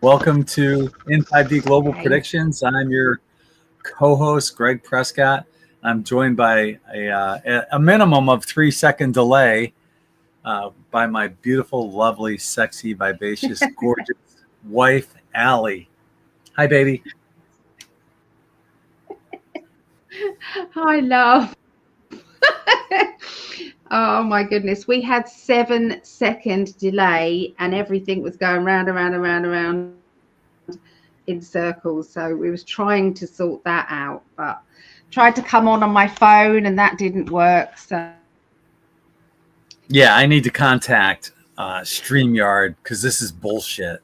Welcome to In5d Global Predictions. I'm your co-host, Greg Prescott. I'm joined by a minimum of 3-second delay by my beautiful, lovely, sexy, vivacious, gorgeous wife, Ali. Hi, baby. Hi, love. Oh my goodness, we had 7-second delay and everything was going round in circles, so we was trying to sort that out, but tried to come on my phone and that didn't work. So yeah, I need to contact StreamYard because this is bullshit.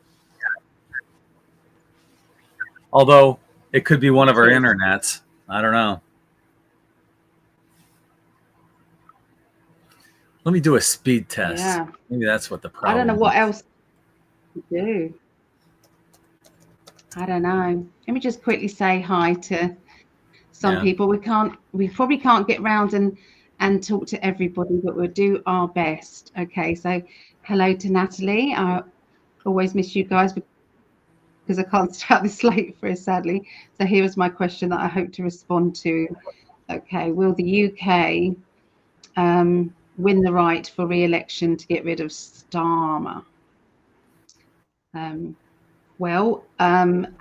Although it could be one of our internets. I don't know. Let me do a speed test. Yeah. Maybe that's what the problem is. I don't know what else to do. I don't know. Let me just quickly say hi to some people. We probably can't get round and talk to everybody, but we'll do our best. Okay, so hello to Natalie. I always miss you guys because I can't start this late for us, sadly. So here was my question that I hope to respond to. Okay, will the UK win the right for re-election to get rid of Starmer?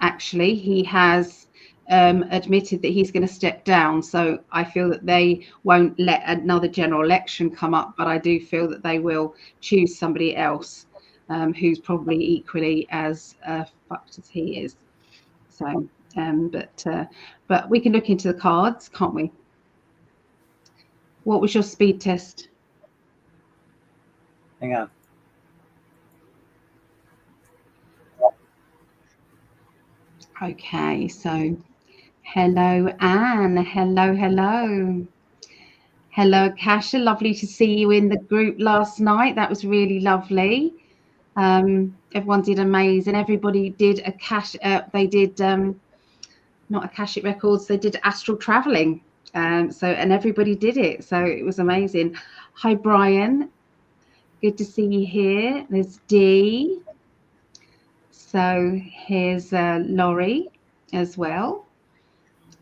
Actually, he has admitted that he's going to step down. So I feel that they won't let another general election come up, but I do feel that they will choose somebody else who's probably equally as fucked as he is. So, but we can look into the cards, can't we? What was your speed test? Hang on. Okay, so hello, Anne. Hello. Hello, Kasha. Lovely to see you in the group last night. That was really lovely. Everyone did amazing. Everybody did they did not Akashic Records. They did astral traveling. And everybody did it. So it was amazing. Hi, Brian. Good to see you here. There's Dee. So here's Laurie as well.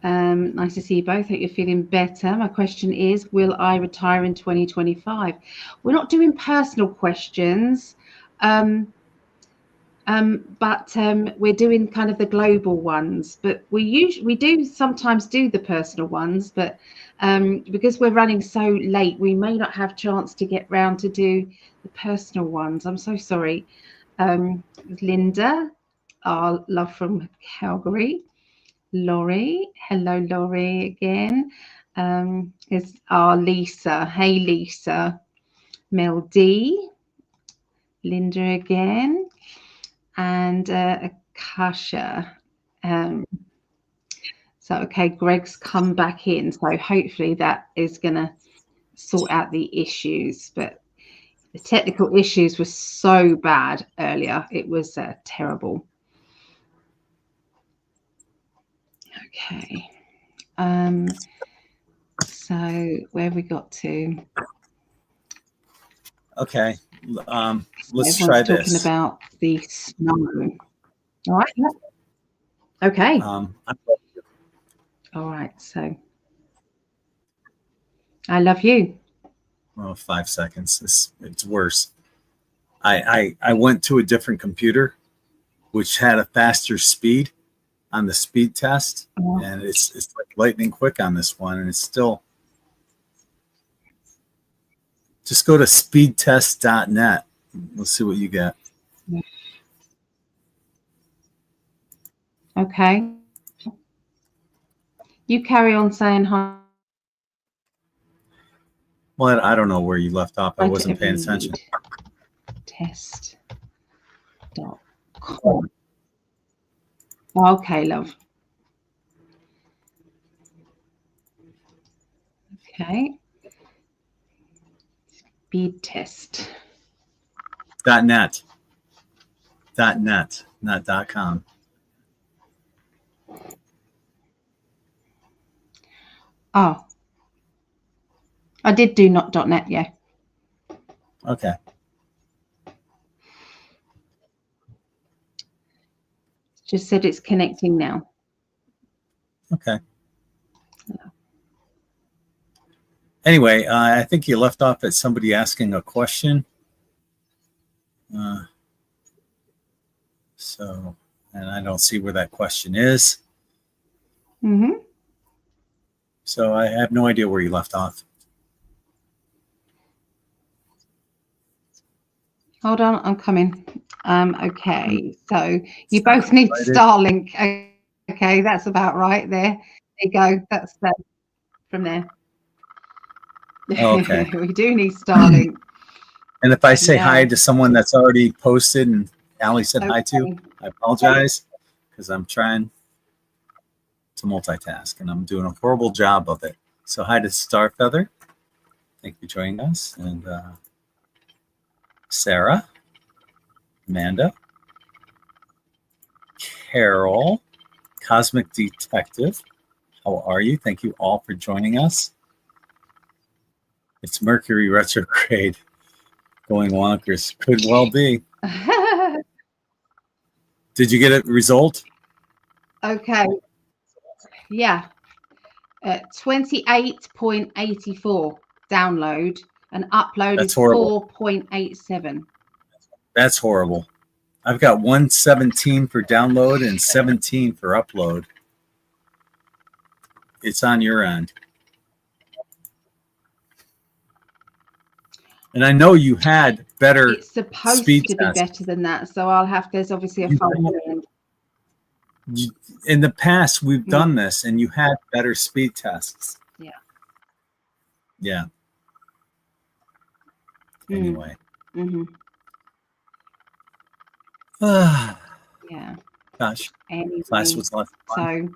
Nice to see you both. Hope you're feeling better. My question is, will I retire in 2025? We're not doing personal questions, but we're doing kind of the global ones. But we do sometimes do the personal ones, but because we're running so late, we may not have chance to get round to do the personal ones. I'm so sorry. Linda, our love from Calgary. Laurie, hello Laurie again. Is our Lisa. Hey Lisa. Mel D. Linda again. And Akasha. So okay, Greg's come back in. So hopefully that is gonna sort out the issues. But the technical issues were so bad earlier. It was terrible. Okay. So where have we got to? Okay. Let's Everyone's try talking this. about the snow. All right. Okay. All right. So I love you. Well, 5 seconds. It's worse. I went to a different computer, which had a faster speed on the speed test, and it's like lightning quick on this one, and it's still. Just go to speedtest.net. Let's see what you get. Okay. You carry on saying hi. Well, I don't know where you left off. I wasn't paying attention. Test.com. Okay, love. Okay. Speed test. .net. .net, not .com. Oh. I did do not .net, yeah. Okay. Just said it's connecting now. Okay. Anyway, I think you left off at somebody asking a question. So, and I don't see where that question is. Mm-hmm. So I have no idea where you left off. Hold on, I'm coming. Okay, so you both need Starlink. Okay, that's about right there. There you go. That's from there. Okay. We do need Starlink. And if I say hi to someone that's already posted and Ali said hi to, I apologize because I'm trying to multitask and I'm doing a horrible job of it. So hi to Starfeather. Thank you for joining us. And Sarah, Amanda, Carol, Cosmic Detective. How are you? Thank you all for joining us. It's Mercury retrograde going wonkers. Could well be. Did you get a result? Okay. Yeah. 28.84 download and upload is 4.87. That's horrible. I've got 117 for download and 17 for upload. It's on your end. And I know you had better. It's supposed to be better than that. So I'll have, there's obviously a fault. In the past, we've done this and you had better speed tests. Yeah. Yeah. Anyway. Mm-hmm. Yeah. Gosh. Anyway, Class was less fun.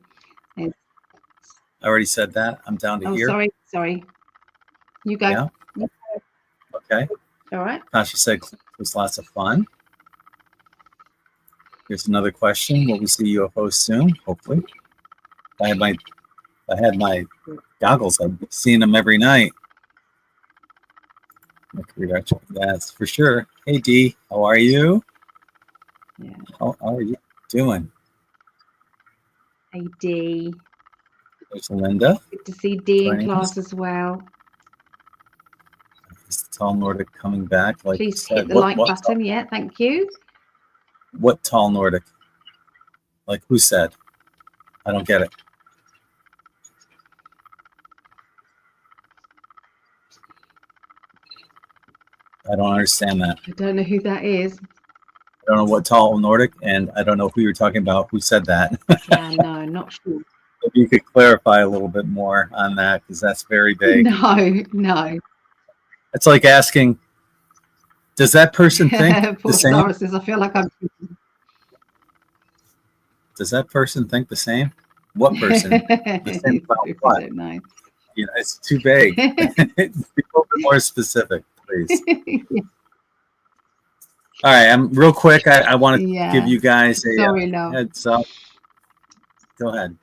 So I already said that. I'm down to here. Sorry. You go. Yeah. Okay. All right. Tasha said it was lots of fun. Here's another question. Will we see UFOs soon? Hopefully. If I had my goggles, I'd be seeing them every night. That's for sure. Hey D, how are you? Yeah. How are you doing? Hey D. There's Linda. Good to see D in class as well. Is Tall Nordic coming back? Like please hit the like button. Yeah, thank you. What Tall Nordic? Like who said? I don't get it. I don't understand that. I don't know who that is. I don't know what Tall Nordic, and I don't know who you're talking about. Who said that? Yeah, no, not sure. If you could clarify a little bit more on that, because that's very vague. No. It's like asking, does that person think the same? Laura says, I feel like I'm. Does that person think the same? What person? The same about what? I don't know. You know, it's too vague. Be a little bit more specific, please. All right, I'm real quick. I want to give you guys a heads up. Go ahead.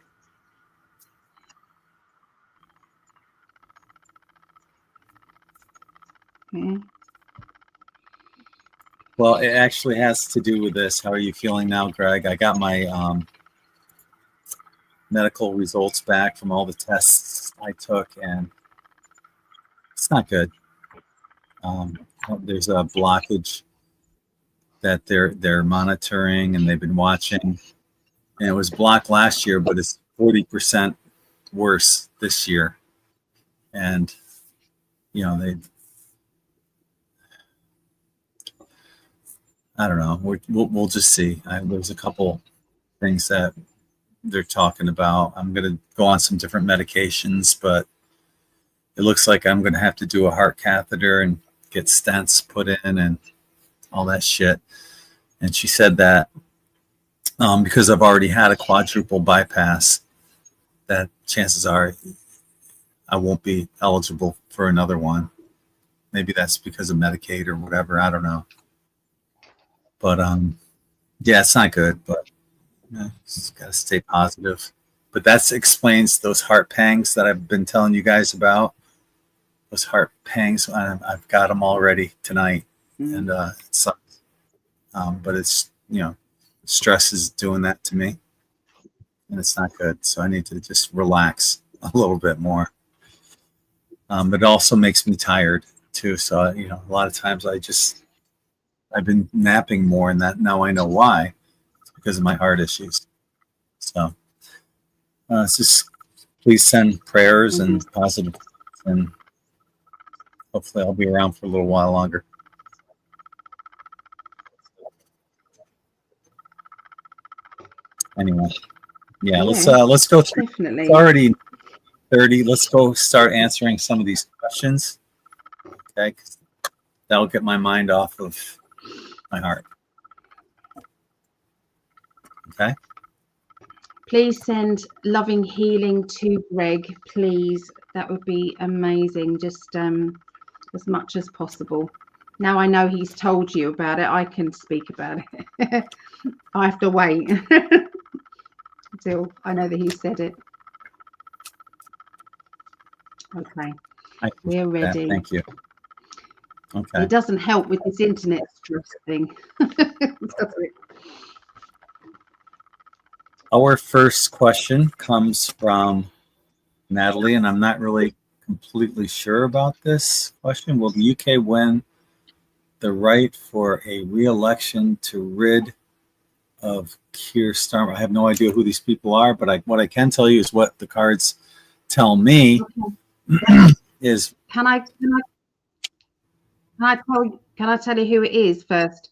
Well, it actually has to do with this. How are you feeling now, Greg? I got my medical results back from all the tests I took, and it's not good. There's a blockage that they're monitoring and they've been watching, and it was blocked last year, but it's 40% worse this year. And you know, I don't know. We'll just see. There's a couple things that they're talking about. I'm going to go on some different medications, but it looks like I'm going to have to do a heart catheter and get stents put in and all that shit. And she said that because I've already had a quadruple bypass, that chances are I won't be eligible for another one. Maybe that's because of Medicaid or whatever. I don't know. But yeah, it's not good. But just gotta stay positive. But that explains those heart pangs that I've been telling you guys about. Those heart pangs, I've got them already tonight, and it sucks. But it's stress is doing that to me, and it's not good. So I need to just relax a little bit more. But it also makes me tired too. So a lot of times I've been napping more, and that now I know why. It's because of my heart issues. So it's just please send prayers and positive, and hopefully I'll be around for a little while longer. Anyway, yeah, let's go through. Definitely. It's already 30. Let's go start answering some of these questions. Okay, 'cause that'll get my mind off of my heart. Okay. Please send loving healing to Greg, please. That would be amazing. Just as much as possible. Now I know he's told you about it, I can speak about it. I have to wait until I know that he said it. Okay, we're ready. Thank you. Okay. It doesn't help with this internet stress thing. Does it? Our first question comes from Natalie, and I'm not really completely sure about this question. Will the UK win the right for a re-election to rid of Keir Starmer? I have no idea who these people are, but what I can tell you is what the cards tell me. Okay. Is can I tell you who it is first?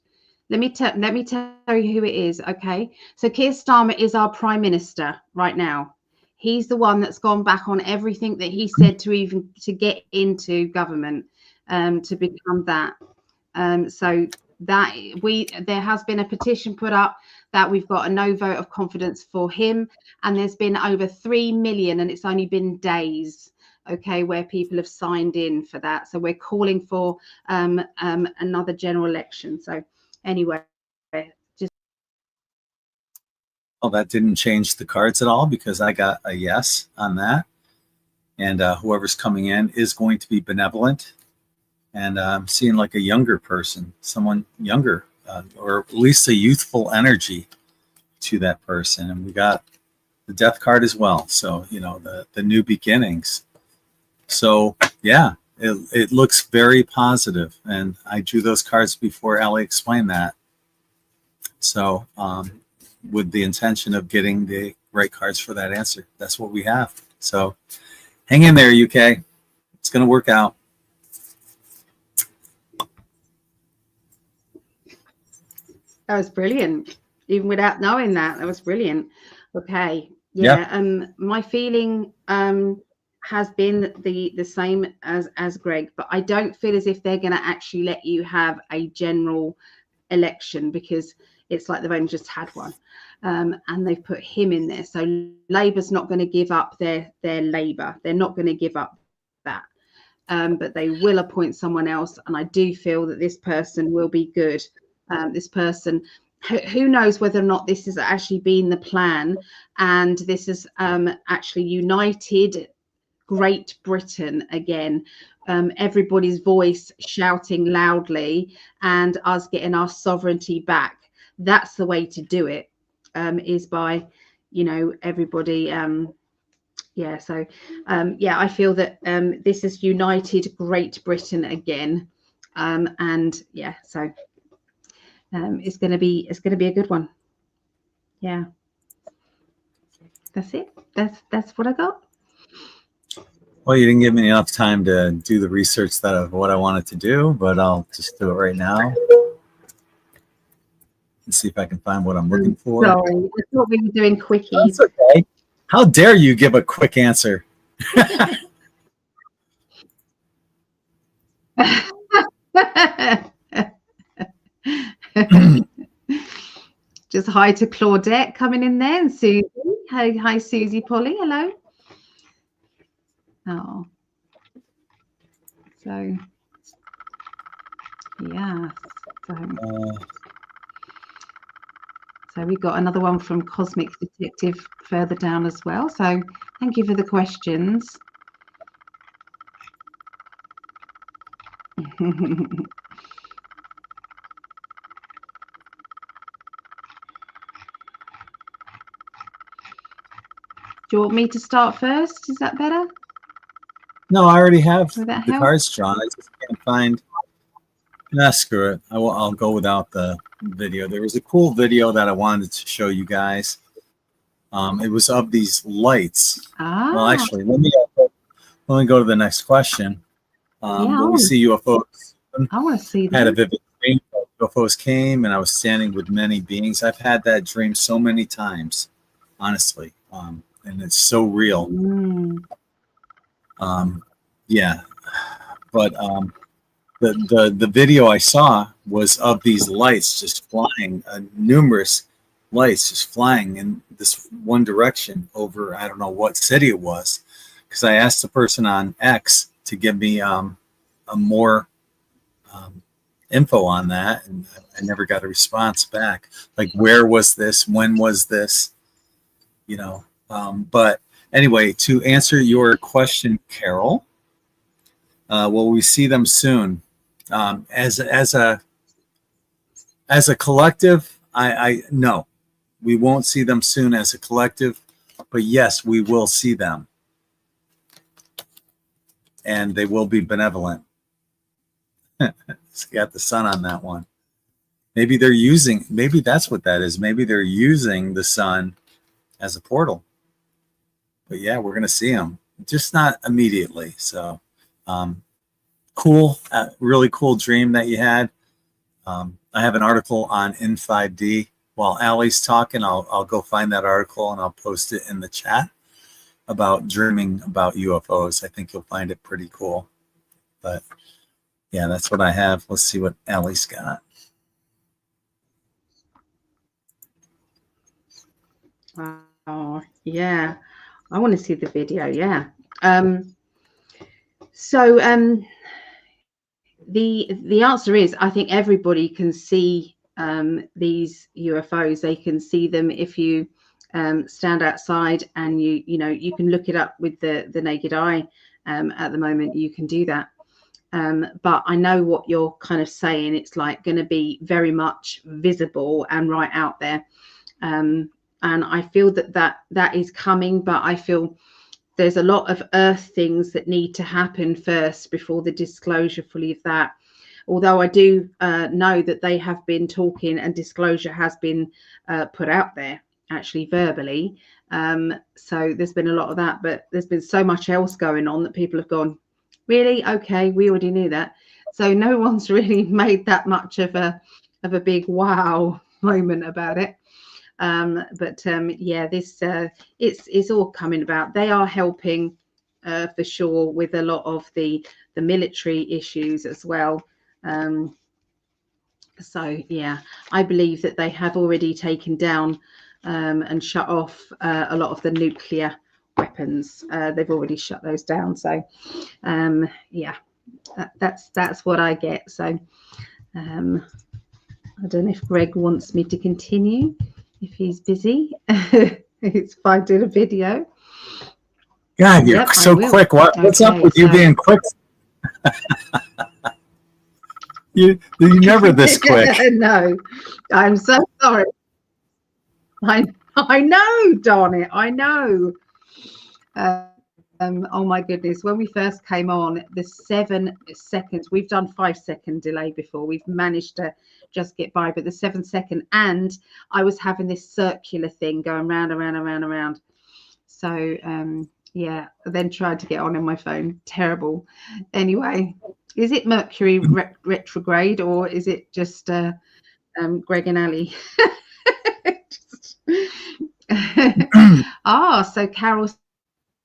Let me tell you who it is. Okay, so Keir Starmer is our Prime Minister right now. He's the one that's gone back on everything that he said to get into government, to become that. So that there has been a petition put up that we've got a no vote of confidence for him, and there's been over 3 million, and it's only been days, okay, where people have signed in for that. So we're calling for another general election. So anyway, just that didn't change the cards at all, because I got a yes on that, and whoever's coming in is going to be benevolent. And I'm seeing like a younger person, someone younger, or at least a youthful energy to that person. And we got the death card as well. So, the new beginnings. So, yeah, it looks very positive. And I drew those cards before Ali explained that. So, with the intention of getting the right cards for that answer. That's what we have. So, hang in there, UK. It's going to work out. that was brilliant. Even without knowing that was brilliant. Okay, yeah. My feeling has been the same as Greg, but I don't feel as if they're going to actually let you have a general election, because it's like they've only just had one, and they've put him in there. So Labour's not going to give up their Labour. They're not going to give up that. But they will appoint someone else, and I do feel that this person will be good. This person, who knows whether or not this has actually been the plan, and this is actually united Great Britain again. Everybody's voice shouting loudly, and us getting our sovereignty back. That's the way to do it, is by, everybody. So I feel that this has united Great Britain again, and so it's going to be a good one. Yeah, that's it. That's what I got. Well, you didn't give me enough time to do the research of what I wanted to do, but I'll just do it right now and see if I can find what I'm looking for. Sorry, I thought we were doing quickies. That's okay. How dare you give a quick answer? Just hi to Claudette coming in there, and Susie. Hi Susie Polly. Hello. Oh, so yeah. So we got another one from Cosmic Detective further down as well. So thank you for the questions. Do you want me to start first? Is that better? No, I already have Would that the help? cards drawn. I just can't find. Nah, screw it. I'll go without the video. There was a cool video that I wanted to show you guys. It was of these lights. Well, Ah, actually, let me go to the next question. yeah, Will we see UFOs? I want to see I had a them. vivid dream. UFOs came, and I was standing with many beings. I've had that dream so many times, honestly, and it's so real. Mm. Yeah, but the video I saw was of these lights just flying, numerous lights just flying in this one direction over, I don't know what city it was, because I asked the person on X to give me a more info on that, and I never got a response back. Like, where was this? When was this? But anyway, to answer your question, Carol, will we see them soon? As a collective, I no, we won't see them soon as a collective, but yes, we will see them, and they will be benevolent. It's got the sun on that one. Maybe that's what that is. Maybe they're using the sun as a portal. But yeah, we're gonna see them, just not immediately. So, cool, really cool dream that you had. I have an article on In5d. While Ali's talking, I'll go find that article and I'll post it in the chat about dreaming about UFOs. I think you'll find it pretty cool. But yeah, that's what I have. Let's see what Ali's got. Oh, yeah. I want to see the video. Yeah. So the answer is, I think everybody can see these UFOs. They can see them if you stand outside and you can look it up with the naked eye. At the moment, you can do that. But I know what you're kind of saying. It's like going to be very much visible and right out there. And I feel that is coming, but I feel there's a lot of earth things that need to happen first before the disclosure fully of that. Although I do know that they have been talking and disclosure has been put out there, actually verbally. So there's been a lot of that, but there's been so much else going on that people have gone, really? Okay, we already knew that. So no one's really made that much of a big wow moment about it. But yeah, this it's all coming about. They are helping for sure with a lot of the military issues as well. So yeah, I believe that they have already taken down and shut off a lot of the nuclear weapons. They've already shut those down. So yeah, that's what I get. So I don't know if Greg wants me to continue. If he's busy, it's finding a video. God, you're so quick. What's up with you being quick? you never this quick. No, I'm so sorry. I know, darn it, I know. Oh my goodness, when we first came on, the 7 seconds, we've done 5-second delay before, we've managed to just get by, but the 7-second, and I was having this circular thing going round and round and round and round. So yeah, I then tried to get on my phone. Terrible. Anyway, is it Mercury retrograde, or is it just Greg and Ali? So Carol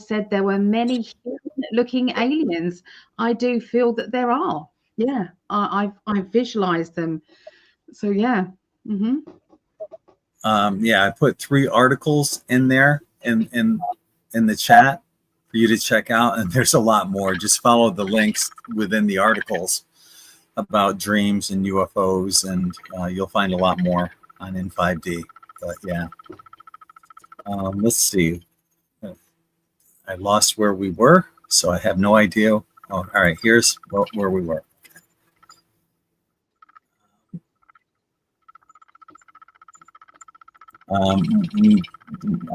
said there were many human-looking aliens. I do feel that there are. Yeah, I've visualized them. So yeah. Yeah, I put 3 articles in there in the chat for you to check out, and there's a lot more. Just follow the links within the articles about dreams and UFOs, and you'll find a lot more on In5d. But yeah, let's see. I lost where we were, so I have no idea. Oh, all right, here's where we were. I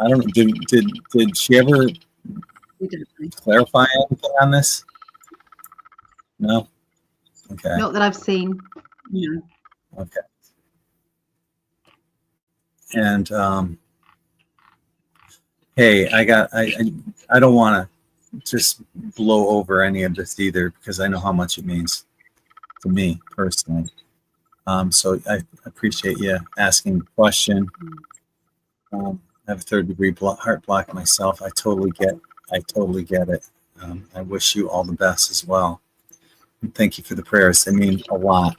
don't know. Did she ever clarify anything on this? No. Okay. Not that I've seen. No. Okay. And hey, I don't want to just blow over any of this either, because I know how much it means to me personally. So I appreciate you asking the question. I have a third-degree heart block myself. I totally get it. I wish you all the best as well. And thank you for the prayers. They mean a lot.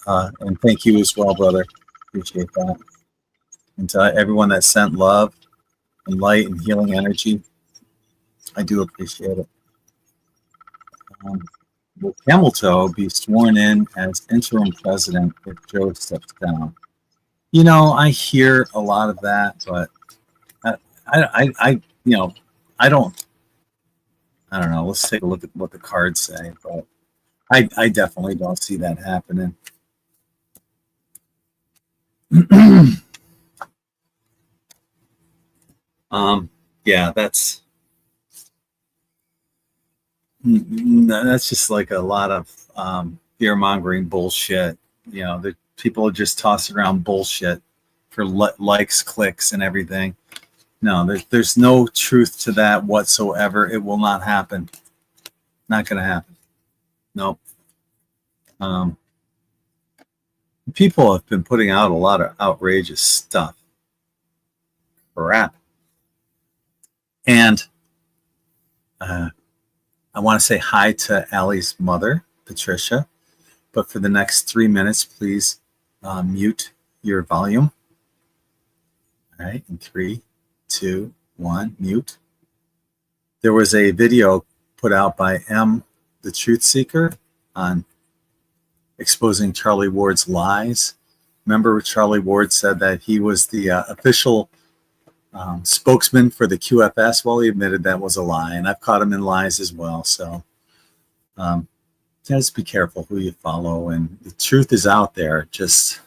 And thank you as well, brother. Appreciate that. And to everyone that sent love and light and healing energy, I do appreciate it. Will Camel Toe be sworn in as interim president if Joe steps down? You know, I hear a lot of that, but I don't know. Let's take a look at what the cards say, but I definitely don't see that happening. Yeah, that's just like a lot of fear mongering bullshit. You know, the people are just tossing around bullshit for likes, clicks, and everything. No, there's no truth to that whatsoever. It will not happen. Not going to happen. Nope. People have been putting out a lot of outrageous stuff. Crap. And I want to say hi to Allie's mother, Patricia. But for the next 3 minutes, please mute your volume. All right, in 3, 2, 1, mute. There was a video put out by M, the Truth Seeker, on exposing Charlie Ward's lies. Remember, Charlie Ward said that he was the official spokesman for the QFS. Well, he admitted that was a lie, and I've caught him in lies as well. So just be careful who you follow, and the truth is out there. Just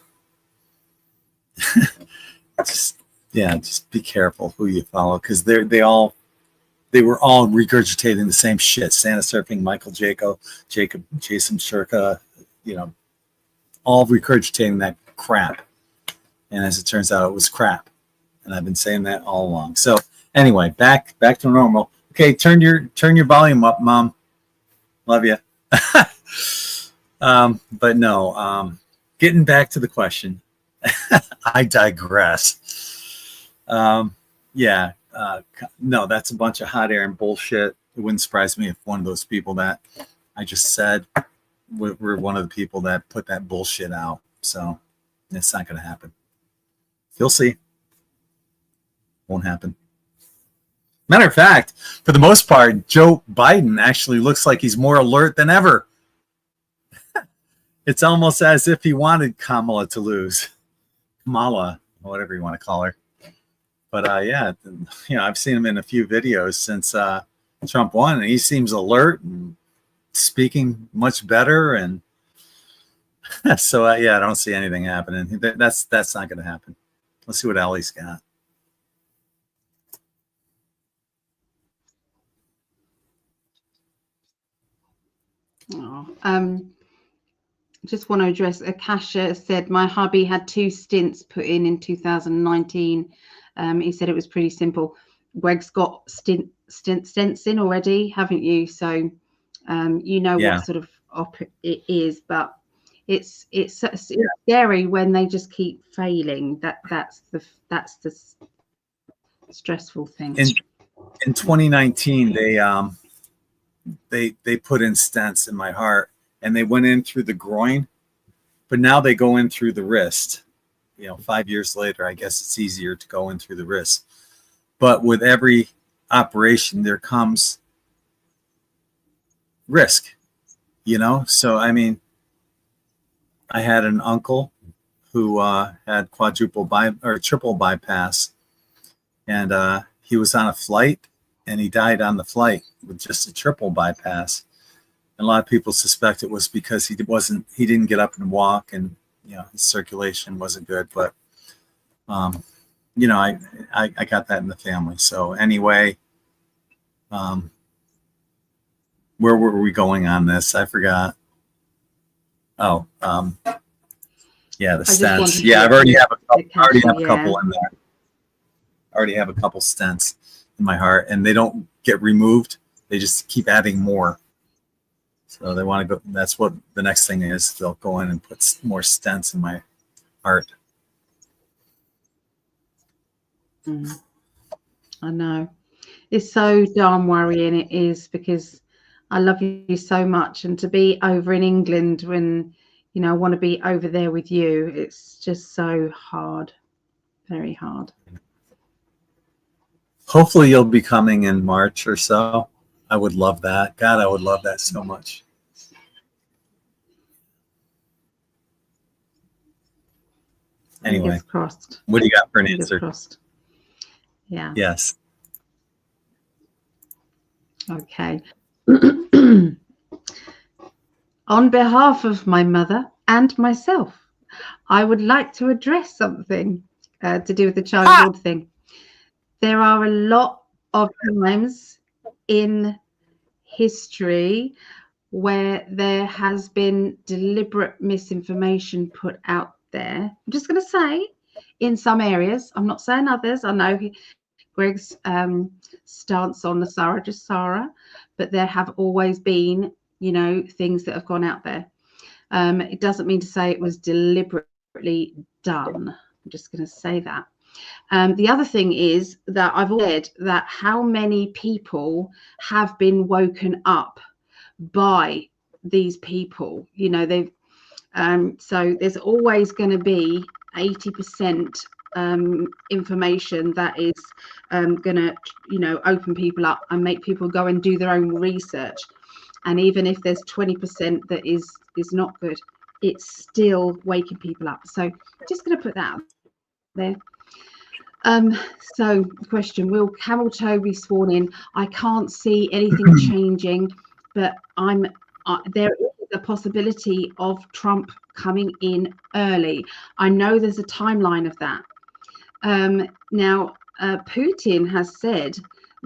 be careful who you follow, because they were all regurgitating the same shit. Santa Surfing, Michael Jacob, Jason Shurka, all regurgitating that crap. And as it turns out, it was crap. And I've been saying that all along. So anyway, back to normal. Okay, turn your volume up, Mom. Love you. But no, getting back to the question. I digress. No, that's a bunch of hot air and bullshit. It wouldn't surprise me if one of those people that I just said were one of the people that put that bullshit out. So it's not going to happen. You'll see. Won't happen. Matter of fact, for the most part, Joe Biden actually looks like he's more alert than ever. It's almost as if he wanted Kamala to lose. Kamala, whatever you want to call her. But I've seen him in a few videos since Trump won, and he seems alert and speaking much better. And so, I don't see anything happening. That's not going to happen. Let's see what Allie's got. Just want to address, Akasha said my hubby had 2 stints put in 2019. He said it was pretty simple. Greg's got stents in already, haven't you? So what sort of it is, but it's scary when they just keep failing. That's the stressful thing. In 2019, they put in stents in my heart, and they went in through the groin, but now they go in through the wrist. 5 years later, I guess it's easier to go in through the wrist. But with every operation, there comes risk, So, I mean, I had an uncle who had triple bypass, and he was on a flight, and he died on the flight with just a triple bypass. And a lot of people suspect it was because he didn't get up and walk and his circulation wasn't good, but I got that in the family. So anyway, where were we going on this? I forgot. Oh, yeah, the stents. Yeah, I already have a couple in there. I already have a couple stents in my heart, and they don't get removed. They just keep adding more. So they want to go. That's what the next thing is. They'll go in and put more stents in my heart. I know. It's so darn worrying. It is, because I love you so much, and to be over in England when I want to be over there with you, it's just so hard, very hard. Hopefully you'll be coming in March or so. I would love that. God, I would love that so much. Anyway, Fingers crossed. What do you got for an Fingers answer? Crossed. Yeah. Yes. Okay. On behalf of my mother and myself, I would like to address something to do with the childhood thing. There are a lot of times in history where there has been deliberate misinformation put out there. I'm just going to say, in some areas, I'm not saying others. I know Greg's stance on the Sarah, but there have always been, things that have gone out there. It doesn't mean to say it was deliberately done. I'm just going to say that. The other thing is that I've said that how many people have been woken up by these people. They've so there's always going to be 80% information that is going to open people up and make people go and do their own research. And even if there's 20% that is not good, it's still waking people up. So just going to put that out there. So the question, will Camel Toe be sworn in? I can't see anything changing, but there is a possibility of Trump coming in early. I know there's a timeline of that. Now, Putin has said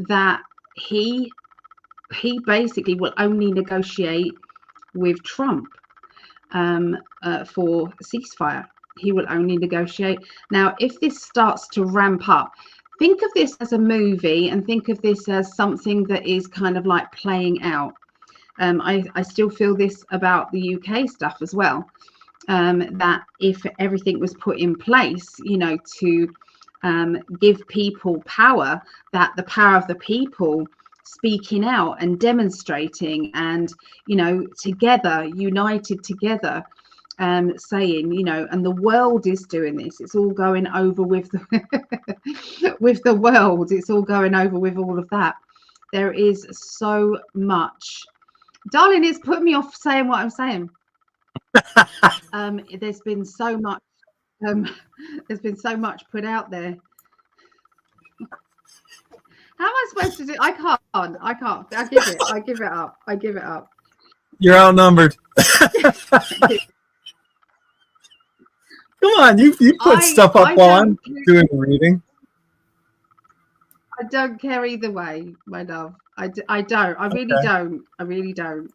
that he basically will only negotiate with Trump for ceasefire. He will only negotiate. Now, if this starts to ramp up, think of this as a movie and think of this as something that is kind of like playing out. I still feel this about the UK stuff as well, that if everything was put in place, to give people power, that the power of the people speaking out and demonstrating and, together, united together, saying, and the world is doing this. It's all going over with the, with the world. It's all going over with all of that. There is so much. Darling, it's put me off saying what I'm saying. There's been so much. There's been so much put out there. How am I supposed to do? I can't. I give it up. You're outnumbered. Come on, you put stuff up while I'm doing the reading. I don't care either way, my love. I don't. I really don't. I really don't.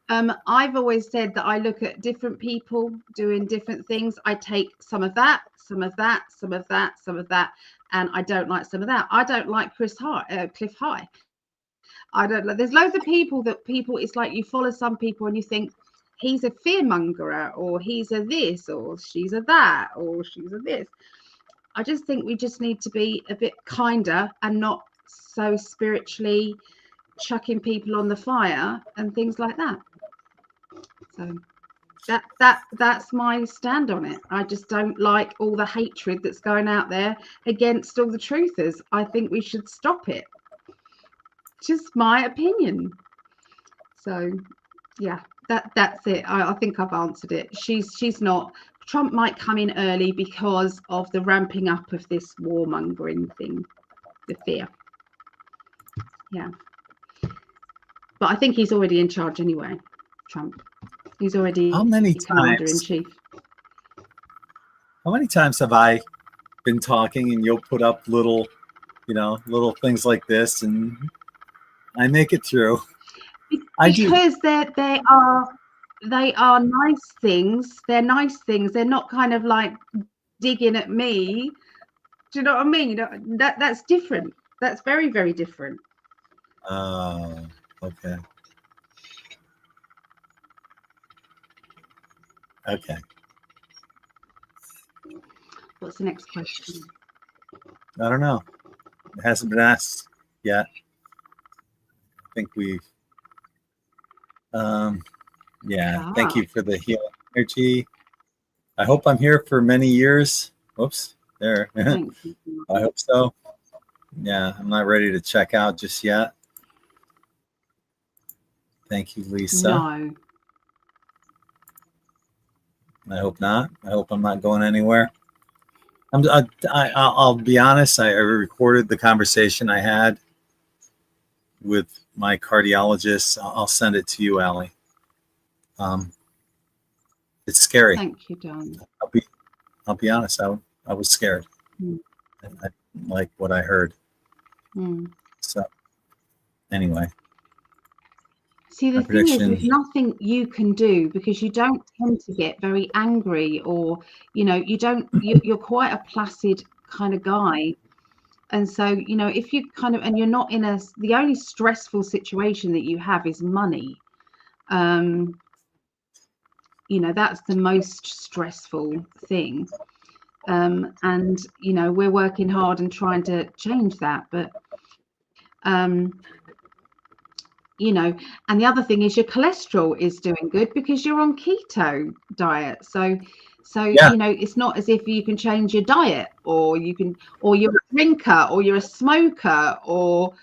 I've always said that I look at different people doing different things. I take some of that, some of that, some of that, some of that, and I don't like some of that. I don't like Cliff High. I don't like. There's loads of people it's like you follow some people and you think he's a fearmonger, or he's a this, or she's a that, or she's a this. I just think we just need to be a bit kinder and not so spiritually chucking people on the fire and things like that. So that's my stand on it. I just don't like all the hatred that's going out there against all the truthers. I think we should stop it. Just my opinion. So yeah, that's it. I think I've answered it. She's not. Trump might come in early because of the ramping up of this warmongering thing, the fear. Yeah. But I think he's already in charge anyway, Trump. He's already How many commander in chief. How many times have I been talking and you'll put up little things like this, and I make it through. I do. Because they are nice things. They're nice things. They're not kind of like digging at me. Do you know what I mean? That's different. That's very, very different. Oh, okay. Okay. What's the next question? I don't know. It hasn't been asked yet. I think we've. Thank you for the healing energy. I hope I'm here for many years. Whoops, there. Thank you. I hope so. Yeah, I'm not ready to check out just yet. Thank you, Lisa. No. I hope not. I hope I'm not going anywhere. I'll be honest. I recorded the conversation I had with my cardiologist. I'll send it to you, Ali. It's scary. Thank you, Don. I'll be honest. I was scared. And I didn't like what I heard. So anyway. See, the thing is, there's nothing you can do because you don't tend to get very angry, or you're quite a placid kind of guy. And so, if you and you're not in the only stressful situation that you have is money. That's the most stressful thing. And, we're working hard and trying to change that. But, and the other thing is your cholesterol is doing good because you're on keto diet. So it's not as if you can change your diet, or you're a drinker, or you're a smoker, or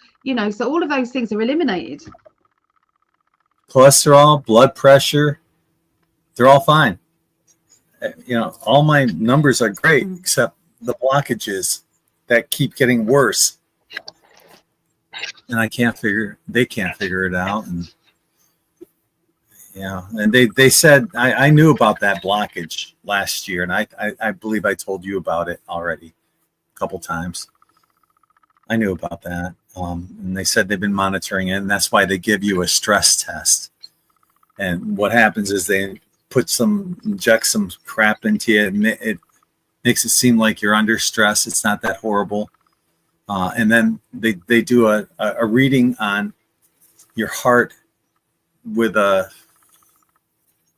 so all of those things are eliminated. Cholesterol, blood pressure, they're all fine. All my numbers are great, except the blockages that keep getting worse. And they can't figure it out. And they said, I knew about that blockage last year, and I believe I told you about it already a couple times. I knew about that. And they said they've been monitoring it, and that's why they give you a stress test. And what happens is they inject some crap into you, and it makes it seem like you're under stress. It's not that horrible. And then they do a reading on your heart with one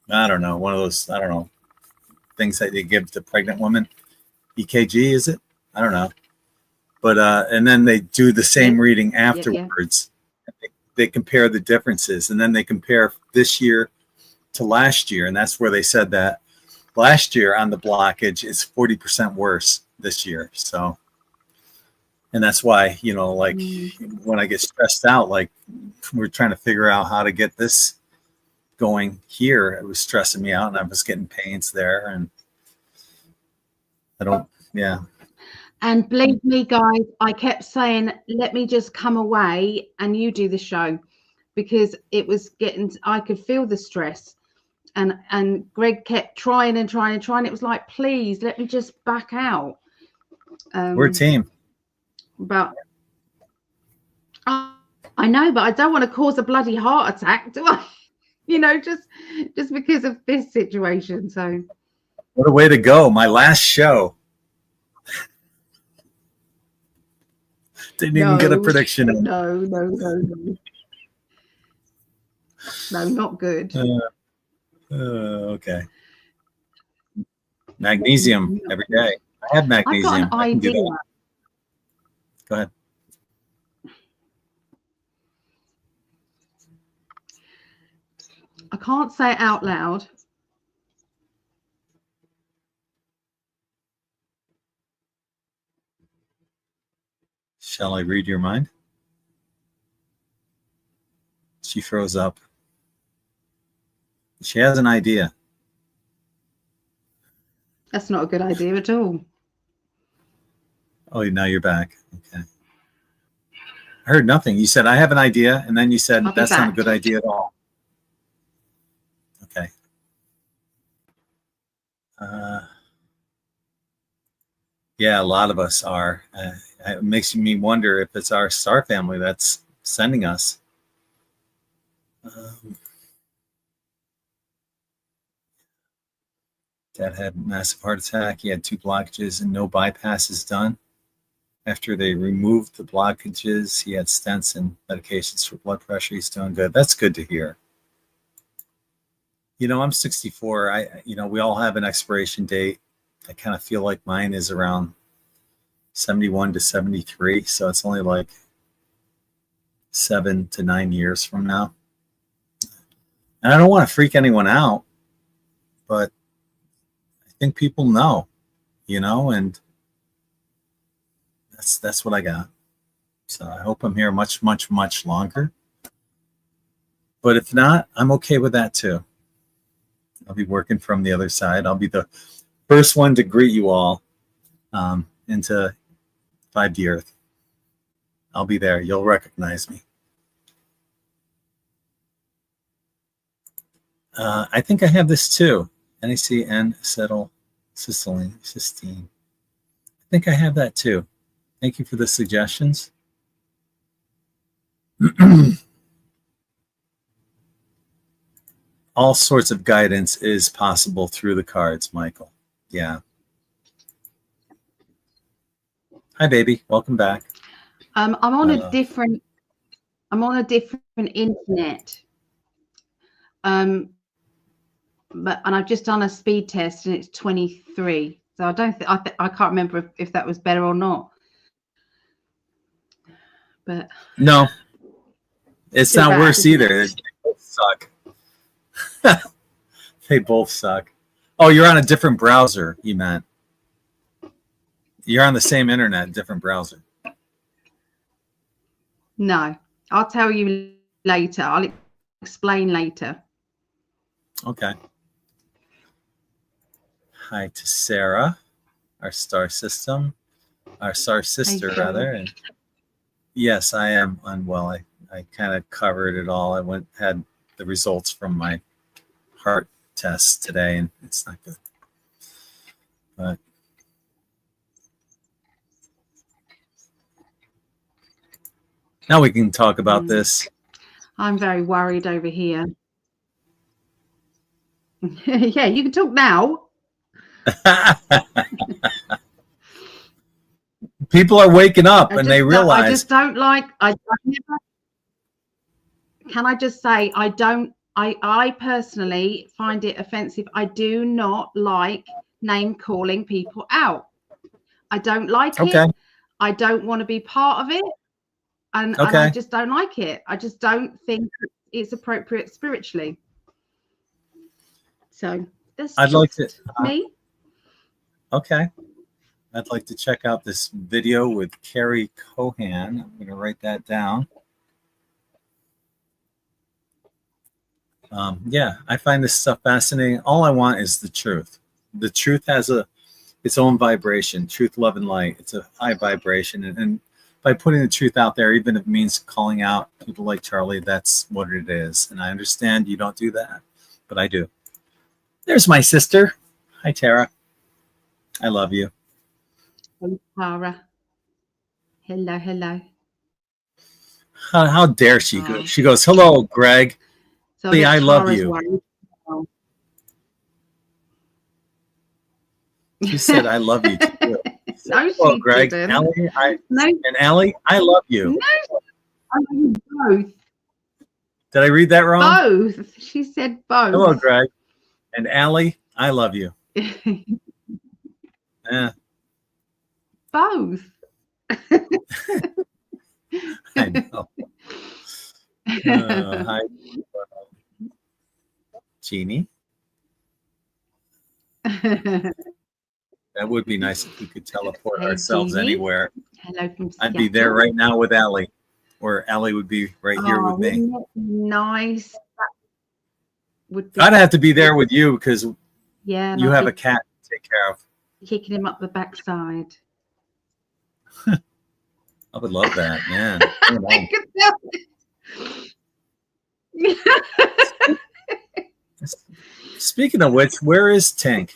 of those, things that they give to pregnant women. EKG, is it? I don't know. But, and then they do the same reading afterwards. Yeah. They compare the differences, and then they compare this year to last year. And that's where they said that last year on the blockage is 40% worse this year. So, and that's why, when I get stressed out, like we're trying to figure out how to get this going here, it was stressing me out, and I was getting pains there, and And believe me, guys, I kept saying, let me just come away and you do the show, because it was I could feel the stress, and Greg kept trying. It was like, please let me just back out. We're a team. But I know, but I don't want to cause a bloody heart attack, do I? Just because of this situation. So what a way to go. My last show. Didn't even get a prediction in. No, not good. Okay. Magnesium every day. I have magnesium. I've got an idea. Go ahead. I can't say it out loud. Shall I read your mind? She froze up. She has an idea. That's not a good idea at all. Oh, now you're back. Okay. I heard nothing. You said, I have an idea, and then you said, that's not a good idea at all. Okay. Yeah, a lot of us are. It makes me wonder if it's our star family that's sending us. Dad had a massive heart attack. He had 2 blockages and no bypasses done. After they removed the blockages, he had stents and medications for blood pressure. He's doing good. That's good to hear. I'm 64. We all have an expiration date. I kind of feel like mine is around 71 to 73. So it's only like 7 to 9 years from now. And I don't want to freak anyone out, but I think people know, and that's what I got. So I hope I'm here much, much, much longer. But if not, I'm okay with that too. I'll be working from the other side. I'll be the first one to greet you all into 5D Earth. I'll be there. You'll recognize me. I think I have this too. NACN, cysteine. I think I have that too. Thank you for the suggestions. All sorts of guidance is possible through the cards, Michael. Yeah. Hi, baby. Welcome back. I'm on a different internet. And I've just done a speed test and it's 23. So I don't I can't remember if that was better or not. But no, it's not bad, worse either. They both suck. They both suck. Oh, you're on a different browser, you meant. You're on the same internet, different browser. No, I'll tell you later. I'll explain later. Okay. Hi to Sarah, our star sister, rather. And yes, I am unwell. I kind of covered it all. I had the results from my heart test today, and it's not good. But now we can talk about this. I'm very worried over here. Yeah, you can talk now. People are waking up and they realize. I just don't like. Can I just say I don't. I personally find it offensive. I do not like name calling people out. I don't like it. I don't want to be part of it. And I just don't like it. I just don't think it's appropriate spiritually. So that's me. Okay. I'd like to check out this video with Carrie Cohan. I'm going to write that down. Yeah, I find this stuff fascinating. All I want is the truth. The truth has its own vibration. Truth, love, and light. It's a high vibration. And by putting the truth out there, even if it means calling out people like Charlie, that's what it is. And I understand you don't do that, but I do. There's my sister. Hi, Tara. I love you. Hey, Tara. Hello, hello. How dare she go? She goes, hello, Greg. So I love you. She said, I love you too. No, hello, Greg. Allie, and Allie, I love you. No, I love you both. Did I read that wrong? Both. She said both. Hello, Greg. And Allie, I love you. Yeah. Both. I know. Hi, Jeannie. That would be nice if we could teleport ourselves Jeannie. Anywhere. Hello from I'd be there right now with Allie, or Allie would be right here with me. Nice. Would be. I'd have to be there with you because you have a cat to take care of. Kicking him up the backside. I would love that, man. Speaking of which, where is Tank?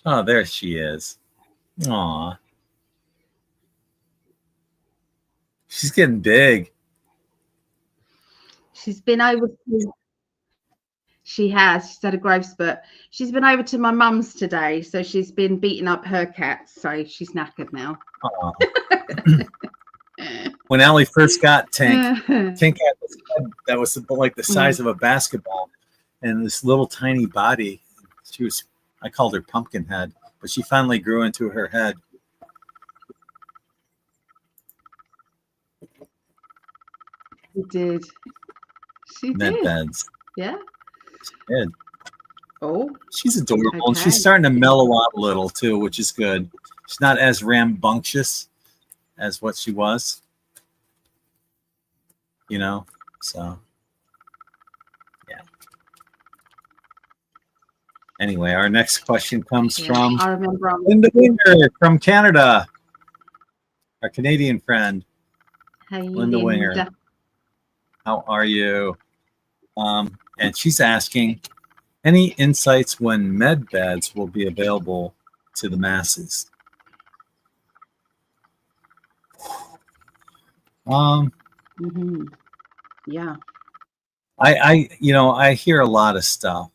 Oh, there she is. Aw. She's getting big. She's been over to, she's had a growth spurt. She's been over to my mum's today, so she's been beating up her cat, so she's knackered now. When Ali first got Tink had this head that was like the size of a basketball and this little tiny body. I called her Pumpkinhead, but she finally grew into her head. She did. She Med did. beds. Yeah. She did. Oh. She's adorable. Okay. And she's starting to mellow out a little too, which is good. She's not as rambunctious as what she was. You know, so yeah. Anyway, our next question comes from I remember Linda Winger from Canada, our Canadian friend. Hey, Linda Winger, how are you? And she's asking, any insights when med beds will be available to the masses? Yeah. I hear a lot of stuff,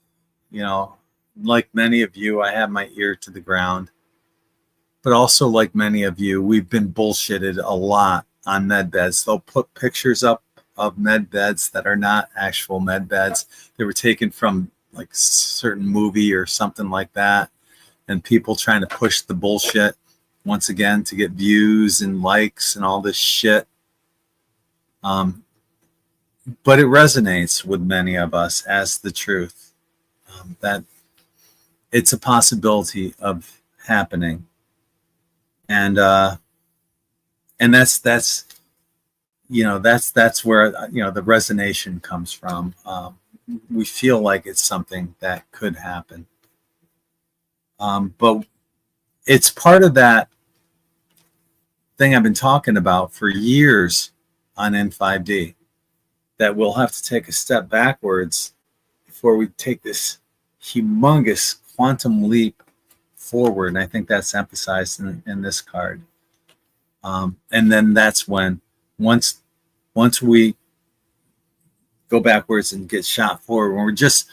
like many of you, I have my ear to the ground, but also like many of you, we've been bullshitted a lot on med beds. They'll put pictures up of med beds that are not actual med beds. They were taken from like a certain movie or something like that. And people trying to push the bullshit once again to get views and likes and all this shit. But it resonates with many of us as the truth, that it's a possibility of happening. And that's where, the resonation comes from. We feel like it's something that could happen. But it's part of that thing I've been talking about for years on In5d, that we'll have to take a step backwards before we take this humongous quantum leap forward. And I think that's emphasized in this card. And then that's when, once we go backwards and get shot forward, when we're just,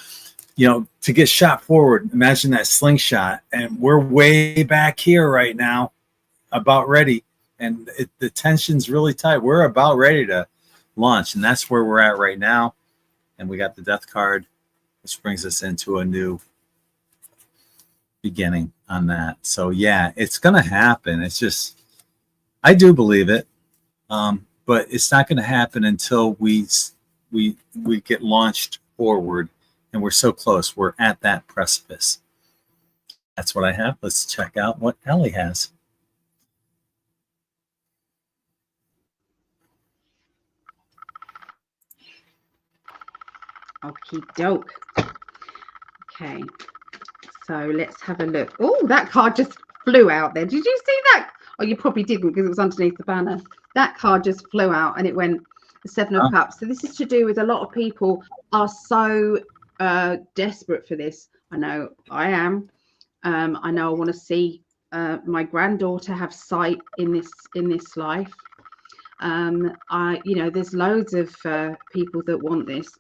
to get shot forward, imagine that slingshot, and we're way back here right now, about ready. And the tension's really tight. We're about ready to launch, and that's where we're at right now. And we got the death card, which brings us into a new beginning on that. So yeah, it's gonna happen. It's just, I do believe it, but it's not going to happen until we get launched forward, and we're so close. We're at that precipice. That's what I have. Let's check out what Ali has. Okie doke. Okay, so let's have a look. Oh, that card just flew out there. Did you see that? Oh, you probably didn't, because it was underneath the banner. That card just flew out, and it went the Seven of Cups. So this is to do with a lot of people are so desperate for this. I know I am. I know I want to see my granddaughter have sight in this life. There's loads of people that want this.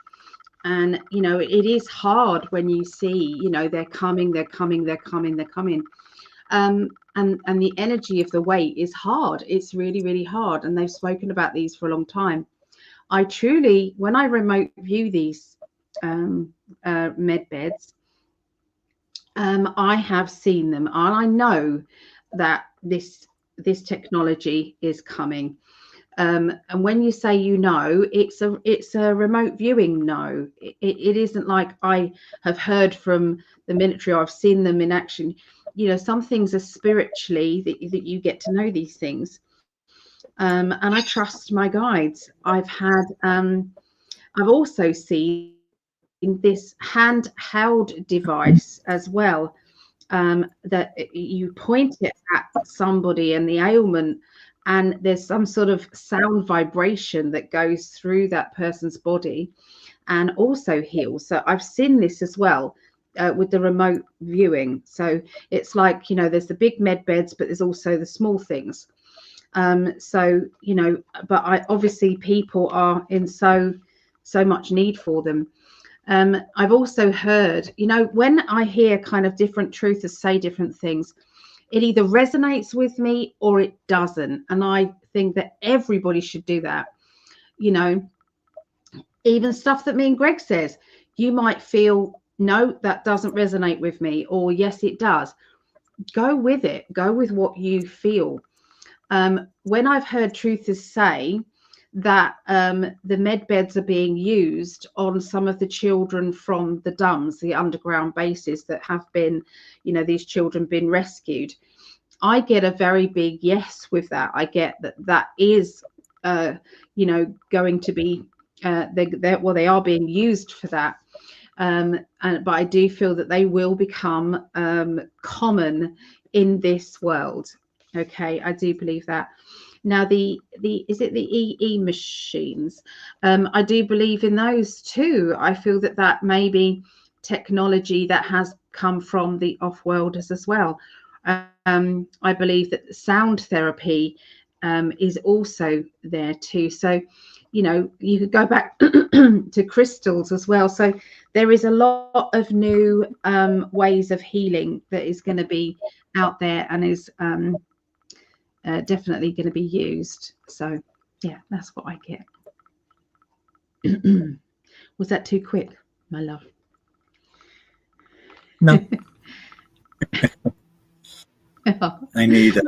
And, it is hard when you see, they're coming. And the energy of the wait is hard. It's really, really hard. And they've spoken about these for a long time. I truly, when I remote view these med beds, I have seen them, and I know that this technology is coming. And when you say, it's a remote viewing. No, it isn't like I have heard from the military or I've seen them in action. Some things are spiritually that you get to know these things. And I trust my guides. I've also seen this handheld device as well, that you point it at somebody and the ailment, and there's some sort of sound vibration that goes through that person's body and also heals. So I've seen this as well. with the remote viewing. So it's like, you know, there's the big med beds, but there's also the small things. So, you know, but obviously people are in so much need for them. I've also heard, you know, when I hear kind of different truthers say different things, it either resonates with me or it doesn't. And I think that everybody should do that. You know, even stuff that me and Greg says, you might feel, no, that doesn't resonate with me, or yes, it does. Go with it. Go with what you feel. When I've heard truthers say that the med beds are being used on some of the children from the DUMBs, the underground bases that have been, you know, these children been rescued, I get a very big yes with that. I get that is, you know, going to be, they are being used for that. But I do feel that they will become common in this world. Okay, I do believe that. Now, is it the EE machines? I do believe in those too. I feel that may be technology that has come from the off-worlders as well. I believe that sound therapy is also there too. So, you know, you could go back to crystals as well. So there is a lot of new ways of healing that is going to be out there and is definitely going to be used. So yeah, that's what I get. Was that too quick, my love? No. I need a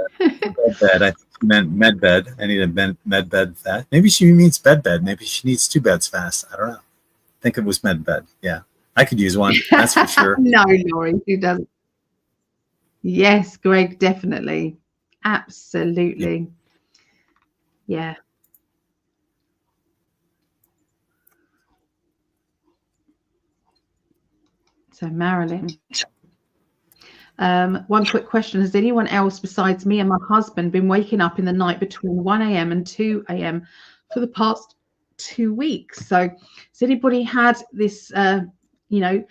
bed. I meant med bed. I need a med bed fast. Maybe she means bed bed. Maybe she needs 2 beds fast. I don't know. I think it was med bed. Yeah, I could use one. That's for sure. No, Laurie, who doesn't? Yes, Greg, definitely. Absolutely. Yeah. So Marilyn. One quick question. Has anyone else besides me and my husband been waking up in the night between 1 a.m. and 2 a.m. for the past 2 weeks? So has anybody had this, you know,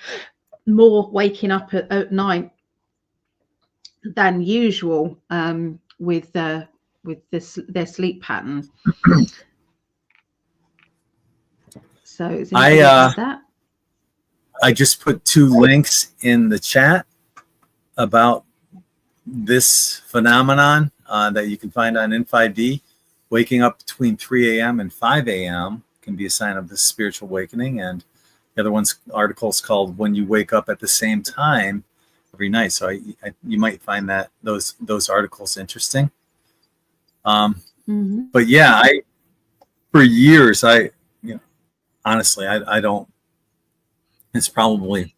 more waking up at night than usual with their sleep pattern? So is anybody had that? I just put 2 links in the chat about this phenomenon that you can find on In5d. Waking up between 3 a.m. and 5 a.m. can be a sign of the spiritual awakening. And the other one's article is called When You Wake Up at the Same Time Every Night. So you might find that those articles interesting. But yeah, for years, honestly, I don't, it's probably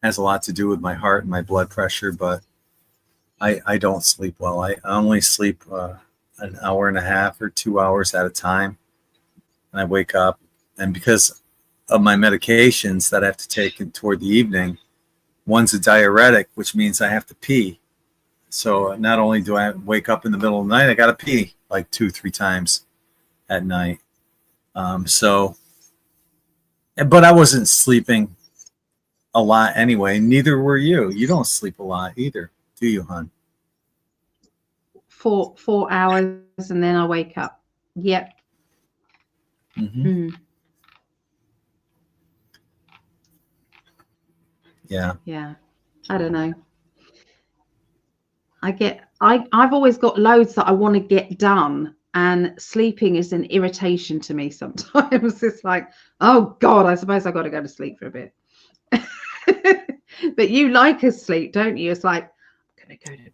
has a lot to do with my heart and my blood pressure, but I don't sleep well. I only sleep an hour and a half or 2 hours at a time. And I wake up, and because of my medications that I have to take toward the evening, one's a diuretic, which means I have to pee. So not only do I wake up in the middle of the night, I got to pee like 2-3 times at night. But I wasn't sleeping a lot anyway. Neither were you. You don't sleep a lot either, do you, hon? 4 hours and then I wake up. Yep. Yeah. I don't know. I've always got loads that I want to get done, and sleeping is an irritation to me sometimes. It's like, oh God, I suppose I got to go to sleep for a bit. But you like a sleep, don't you? It's like, I'm going to go to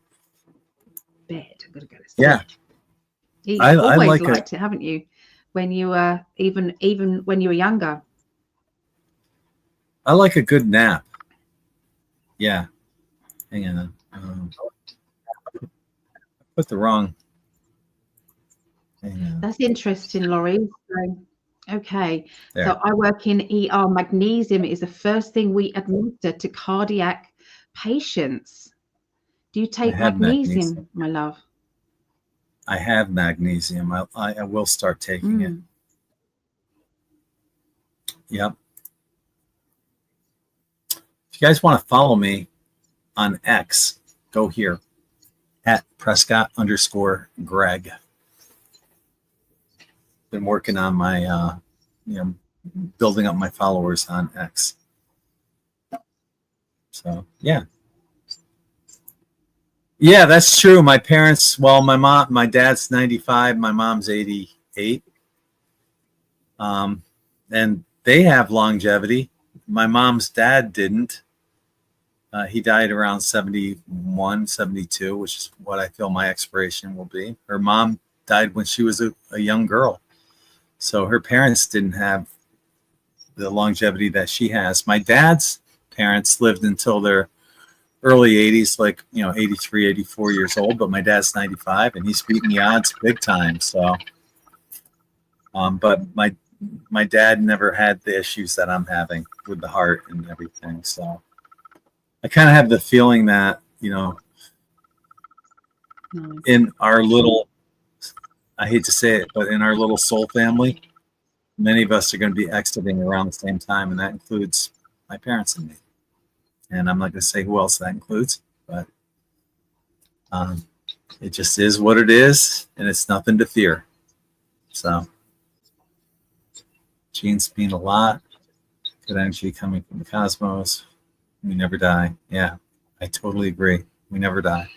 bed. I'm going to go to sleep. Yeah. You've always liked it, haven't you? When you were even when you were younger. I like a good nap. Yeah. Hang on. Put the wrong. That's interesting, Laurie. So, okay. There. So I work in ER. Magnesium is the first thing we administer to cardiac patients. Do you take magnesium, my love? I have magnesium. I will start taking it. Yep. If you guys want to follow me on X, go here at Prescott_Gregg. Been working on my, building up my followers on X. So, yeah. Yeah, that's true. My parents, well, my dad's 95, my mom's 88. And they have longevity. My mom's dad didn't. He died around 71, 72, which is what I feel my expiration will be. Her mom died when she was a young girl. So her parents didn't have the longevity that she has. My dad's parents lived until their early 80s, like, 83, 84 years old, but my dad's 95 and he's beating the odds big time. So, but my dad never had the issues that I'm having with the heart and everything. So I kind of have the feeling that, in our little, I hate to say it, but in our little soul family, many of us are going to be exiting around the same time, and that includes my parents and me. And I'm not going to say who else that includes, but it just is what it is, and it's nothing to fear. So, genes mean a lot. Good energy coming from the cosmos. We never die. Yeah, I totally agree. We never die.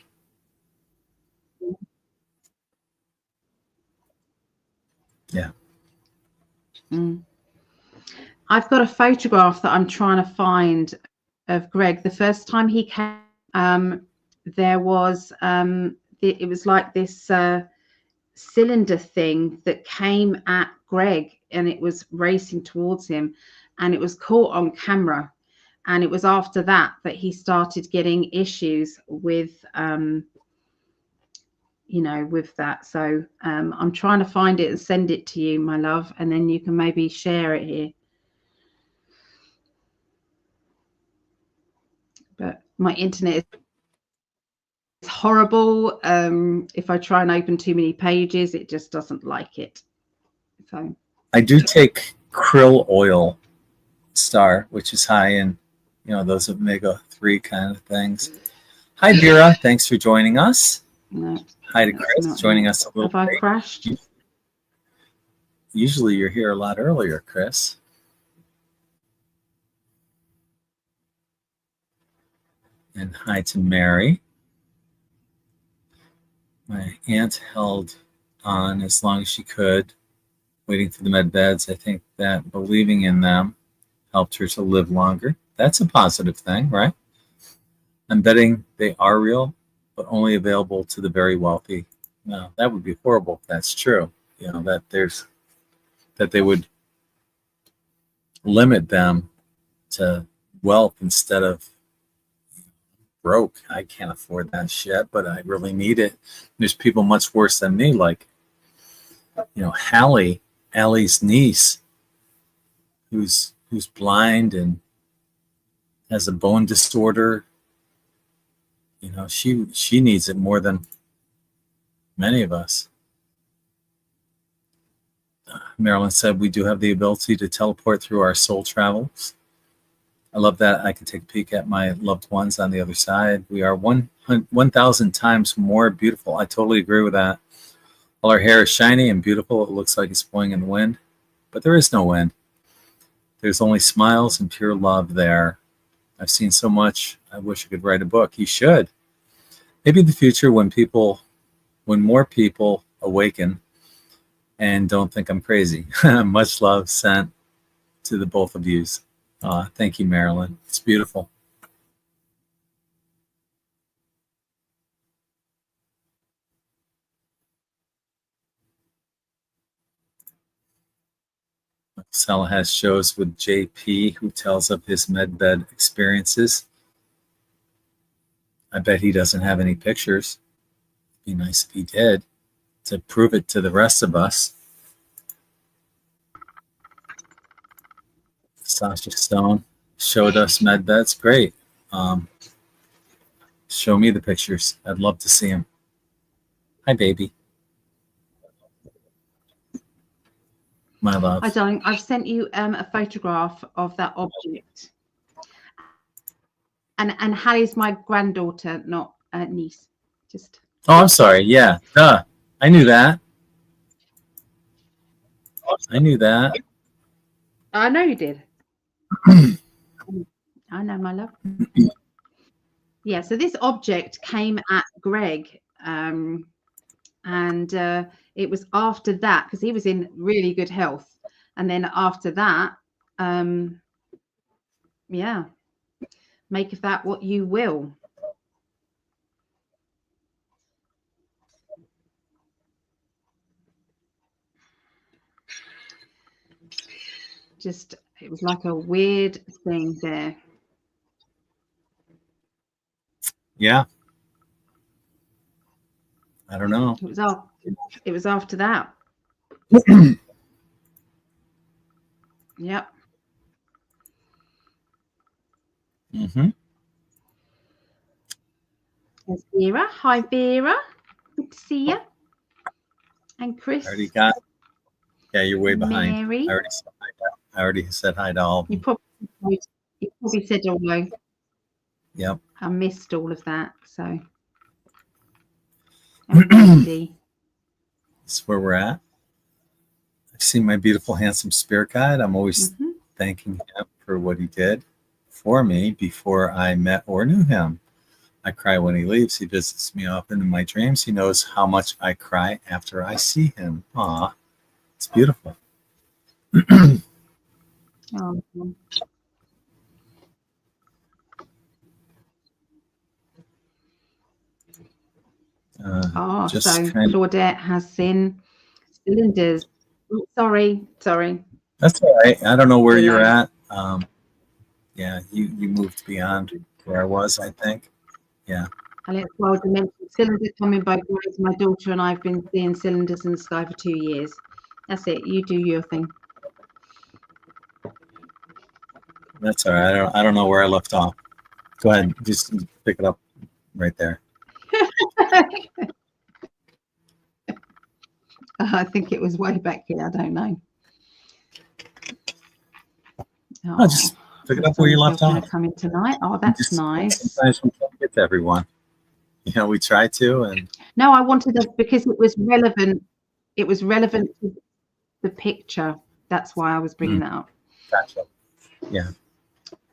Yeah. I've got a photograph that I'm trying to find of Greg. The first time he came, there was it was like this cylinder thing that came at Greg, and it was racing towards him, and it was caught on camera. And it was after that he started getting issues with with that. So I'm trying to find it and send it to you, my love, and then you can maybe share it here. But my internet is horrible. If I try and open too many pages, it just doesn't like it. So I do take krill oil, Star, which is high in, those omega-3 kind of things. Hi, Vera. Thanks for joining us. No, hi to Chris, joining us a little bit. Have I crashed? Usually you're here a lot earlier, Chris. And hi to Mary. My aunt held on as long as she could, waiting for the med beds. I think that believing in them helped her to live longer. That's a positive thing, right? I'm betting they are real, but only available to the very wealthy. No, that would be horrible if that's true. That they would limit them to wealth instead of broke. I can't afford that shit, but I really need it. There's people much worse than me, like, Hallie, Allie's niece, who's blind and has a bone disorder. She needs it more than many of us. Marilyn said we do have the ability to teleport through our soul travels. I love that I can take a peek at my loved ones on the other side. We are 1,000 times more beautiful. I totally agree with that. All our hair is shiny and beautiful. It looks like it's blowing in the wind, but there is no wind. There's only smiles and pure love there. I've seen so much. I wish I could write a book. You should. Maybe in the future when more people awaken and don't think I'm crazy. Much love sent to the both of yous. Thank you, Marilyn. It's beautiful. Sala has shows with JP, who tells of his medbed experiences. I bet he doesn't have any pictures. It'd be nice if he did, to prove it to the rest of us. Sasha Stone showed us medbeds. Great. Show me the pictures. I'd love to see them. Hi, baby. My love. Hi, darling. I've sent you a photograph of that object. And Hallie's my granddaughter, not niece. Just. Oh, I'm sorry. Yeah. I knew that. I knew that. I know you did. I know, my love. Yeah, so this object came at Greg, and it was after that, because he was in really good health, and then after that, yeah, make of that what you will. Just, it was like a weird thing there. Yeah. I don't know. It was after that. Yep. Mm-hmm. There's Vera. Hi, Vera. Good to see you. And Chris. Yeah, you're way behind. Mary. I already said hi to all of them. You probably said hello. Yep. I missed all of that. So. That's where we're at. I've seen my beautiful, handsome spirit guide. I'm always thanking him for what he did for me before I met or knew him. I cry when he leaves. He visits me often in my dreams. He knows how much I cry after I see him. Aw, it's beautiful. Oh. So Claudette has seen cylinders. Sorry. That's all right. I don't know where you're at. Yeah, you moved beyond where I was, I think. Yeah. Alex Wilder mentioned cylinders coming both ways. My daughter and I have been seeing cylinders in the sky for 2 years. That's it. You do your thing. That's all right. I don't know where I left off. Go ahead. Just pick it up right there. I think it was way back here. I don't know. Oh, just pick it up where you left off. Coming tonight. Oh, that's nice. Sometimes we can't get to everyone. We try to. And no, I wanted to, because it was relevant. It was relevant to the picture. That's why I was bringing that up. Gotcha. Yeah.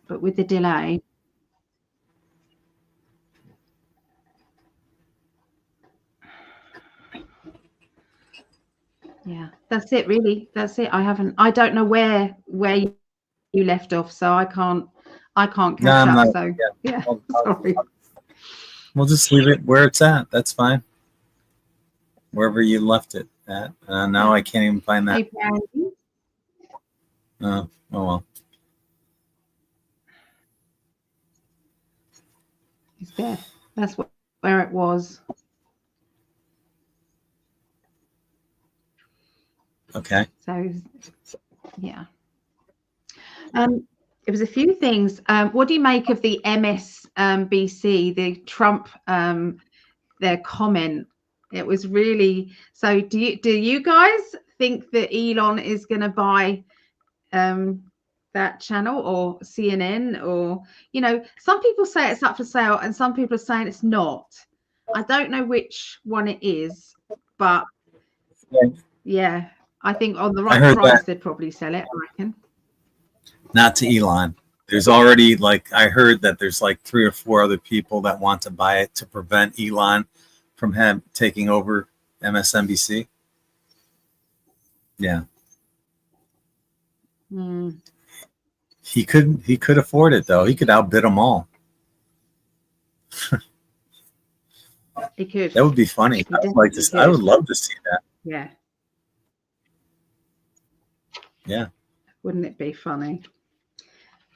But with the delay. Yeah, that's it, really. That's it. I don't know where you left off, so I can't catch up. So yeah, sorry. We'll just leave it where it's at. That's fine. Wherever you left it at. Now I can't even find that. Oh well. It's there. That's where it was. Okay. So, yeah. It was a few things. What do you make of the MSNBC, the Trump, their comment? It was really. So, do you guys think that Elon is going to buy that channel or CNN, or some people say it's up for sale and some people are saying it's not. I don't know which one it is, but yeah. I think on the right price, they'd probably sell it, I reckon. Not to Elon. There's already, I heard that there's 3 or 4 other people that want to buy it to prevent Elon from him taking over MSNBC. Yeah. He could afford it, though. He could outbid them all. He could. That would be funny. I would love to see that. Yeah. Yeah. Wouldn't it be funny?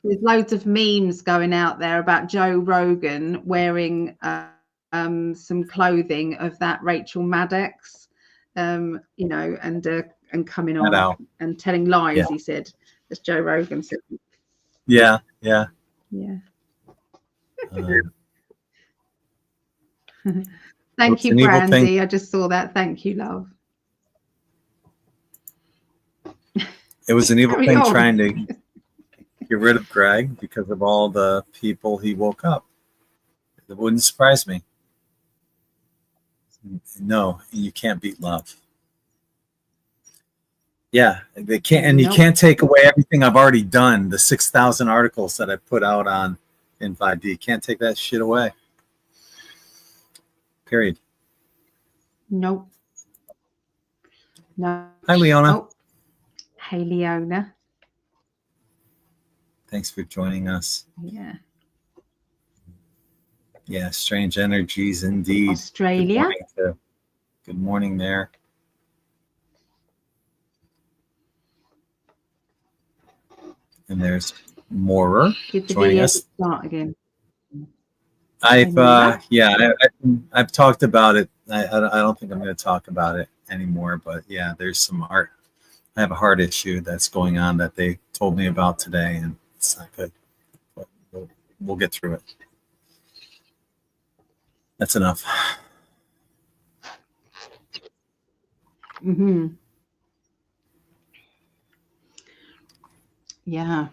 There's loads of memes going out there about Joe Rogan wearing some clothing of that Rachel Maddox, and coming on and telling lies. Yeah. He said, as Joe Rogan said. Yeah. Thank you, Brandy. I just saw that. Thank you, love. It was an evil thing trying to get rid of Gregg because of all the people he woke up. It wouldn't surprise me. No, you can't beat love. Yeah, they can't, and you can't take away everything I've already done. The 6,000 articles that I put out on In5d, can't take that shit away. Period. Nope. No. Hi, Leona. Oh. Hey, Leona. Thanks for joining us. Yeah. Yeah, strange energies indeed. Australia. Good morning there. And there's Moorer joining us. Start again. I've talked about it. I don't think I'm going to talk about it anymore. But yeah, there's some art. I have a heart issue that's going on that they told me about today, and it's not good. But we'll get through it. That's enough. Mm-hmm. Yeah.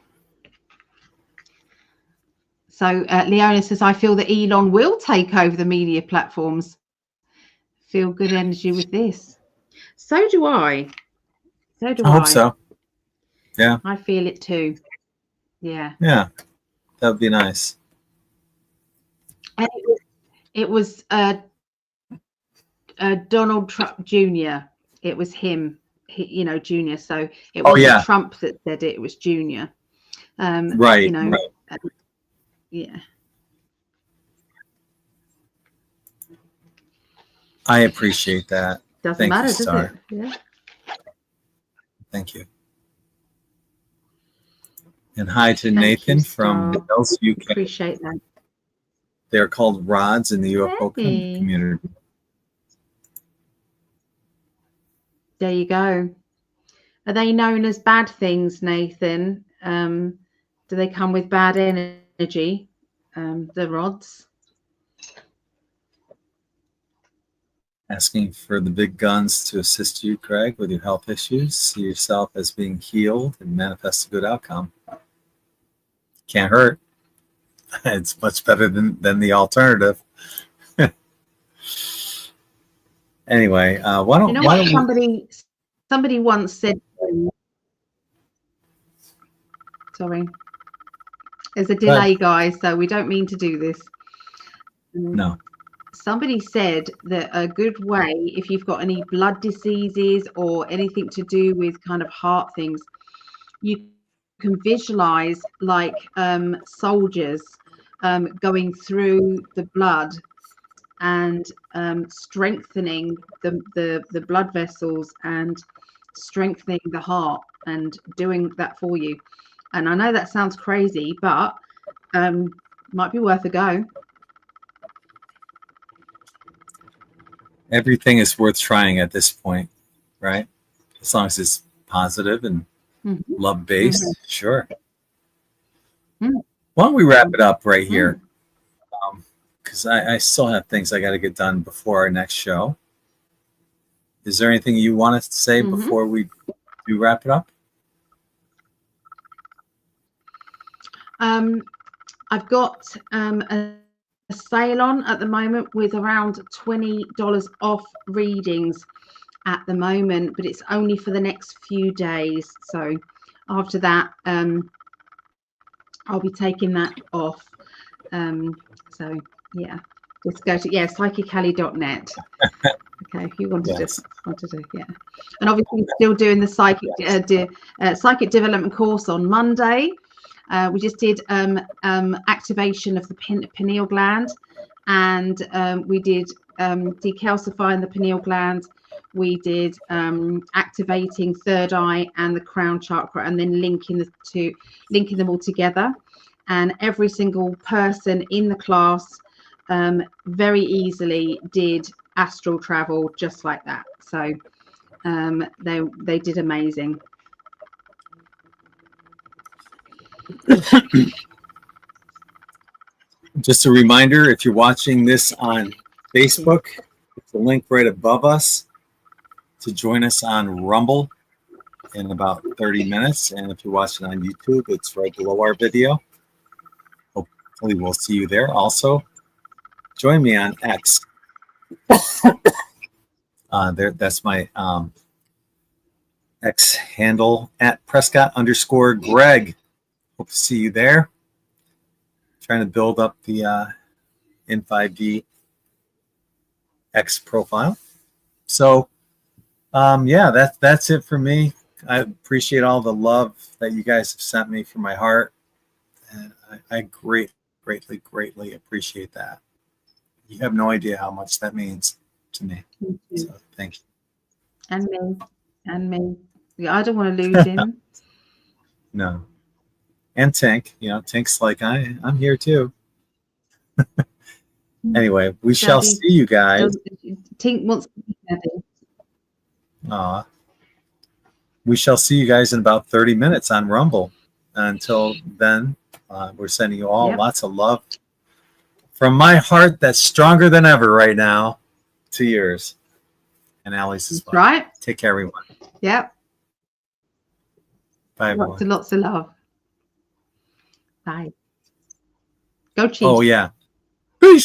So Leona says, I feel that Elon will take over the media platforms. Feel good energy with this. So do I. I hope so. Yeah. I feel it too. Yeah. Yeah. That would be nice. And it was Donald Trump Jr. It was him, Jr. So it wasn't Trump that said it. It was Jr. Right. Right. Yeah. I appreciate that. Doesn't matter, does it? Yeah. Thank you. And hi to Nathan from Wales, UK. Appreciate that. They're called rods in the UFO community. There you go. Are they known as bad things, Nathan? Do they come with bad energy? The rods? Asking for the big guns to assist you, Gregg, with your health issues. See yourself as being healed and manifest a good outcome. Can't hurt. It's much better than the alternative. Anyway, why don't somebody once said, sorry, there's a delay, guys, so we don't mean to do this. No. Somebody said that a good way, if you've got any blood diseases or anything to do with kind of heart things, you can visualize like soldiers going through the blood and strengthening the blood vessels and strengthening the heart and doing that for you. And I know that sounds crazy, but might be worth a go. Everything is worth trying at this point, right? As long as it's positive and love-based, sure. Why don't we wrap it up right here? Because I still have things I got to get done before our next show. Is there anything you want us to say before we do wrap it up? I've got a sale on at the moment with around $20 off readings at the moment, but it's only for the next few days. So after that, I'll be taking that off. So yeah, just go to PsychicAlly.net. Okay, if you wanted to, yeah. And obviously still doing the psychic development course on Monday. We just did activation of the pineal gland, and we did decalcifying the pineal gland. We did activating third eye and the crown chakra, and then linking them all together. And every single person in the class very easily did astral travel just like that. So they did amazing. Just a reminder, if you're watching this on Facebook, it's a link right above us to join us on Rumble in about 30 minutes. And if you're watching on YouTube, it's right below our video. Hopefully we'll see you there. Also, join me on X. That's my X handle at Prescott_Gregg. Hope to see you there. Trying to build up the In5d X profile. So, yeah, that's it for me. I appreciate all the love that you guys have sent me from my heart, and I greatly appreciate that. You have no idea how much that means to me. So, thank you. And me. Yeah, I don't want to lose him. No. And Tink, Tink's like, I'm here too. Anyway, we shall see you guys. Tink wants to be Daddy. We shall see you guys in about 30 minutes on Rumble. Until then, we're sending you all lots of love from my heart that's stronger than ever right now to yours. And Allie's as well. Right. Take care, everyone. Yep. Bye, everyone. Lots of love. Bye. Go Chiefs. Oh, yeah. Peace.